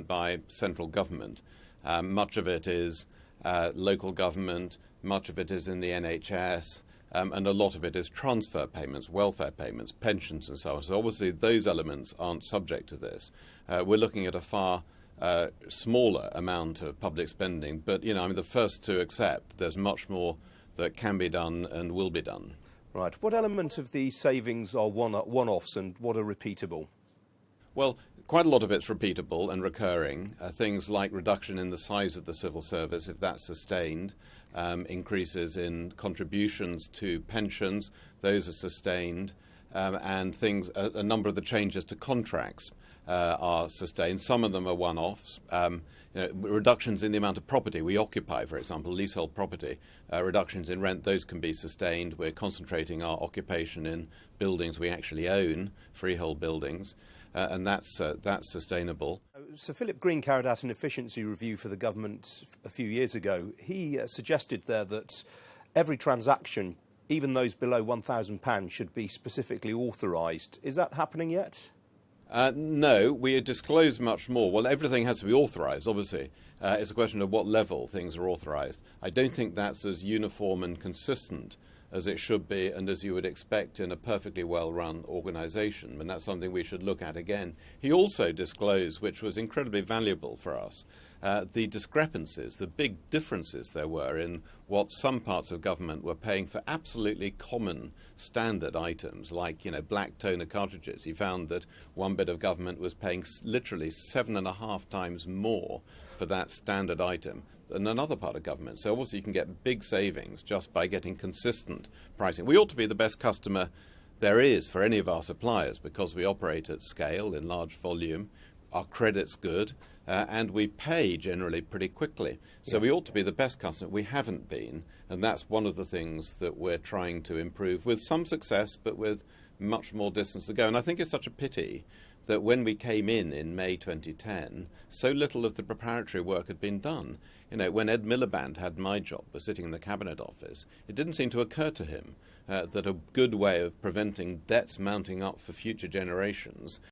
by central government. Much of it is local government, much of it is in the NHS, and a lot of it is transfer payments, welfare payments, pensions and so on. So obviously those elements aren't subject to this. We're looking at a far smaller amount of public spending, but I'm the first to accept there's much more that can be done and will be done. Right. What element of the savings are one-offs and what are repeatable? Well, quite a lot of it's repeatable and recurring. Things like reduction in the size of the civil service, if that's sustained, increases in contributions to pensions, those are sustained, and a number of the changes to contracts are sustained. Some of them are one-offs. Reductions in the amount of property we occupy, for example, leasehold property, reductions in rent, those can be sustained. We're concentrating our occupation in buildings we actually own, freehold buildings, and that's sustainable. Sir Philip Green carried out an efficiency review for the government a few years ago. He suggested there that every transaction, even those below £1,000, should be specifically authorised. Is that happening yet? No, we disclose much more. Well, everything has to be authorised, obviously. It's a question of what level things are authorised. I don't think that's as uniform and consistent as it should be and as you would expect in a perfectly well-run organisation, and that's something we should look at again. He also disclosed, which was incredibly valuable for us, the discrepancies, the big differences there were in what some parts of government were paying for absolutely common standard items, like black toner cartridges. He found that one bit of government was paying literally 7.5 times more for that standard item than another part of government. So obviously you can get big savings just by getting consistent pricing. We ought to be the best customer there is for any of our suppliers because we operate at scale in large volume, our credit's good, and we pay generally pretty quickly. So we ought to be the best customer. We haven't been, and that's one of the things that we're trying to improve with some success, but with much more distance to go. And I think it's such a pity that when we came in May 2010, so little of the preparatory work had been done. When Ed Miliband had my job, was sitting in the Cabinet Office, it didn't seem to occur to him that a good way of preventing debts mounting up for future generations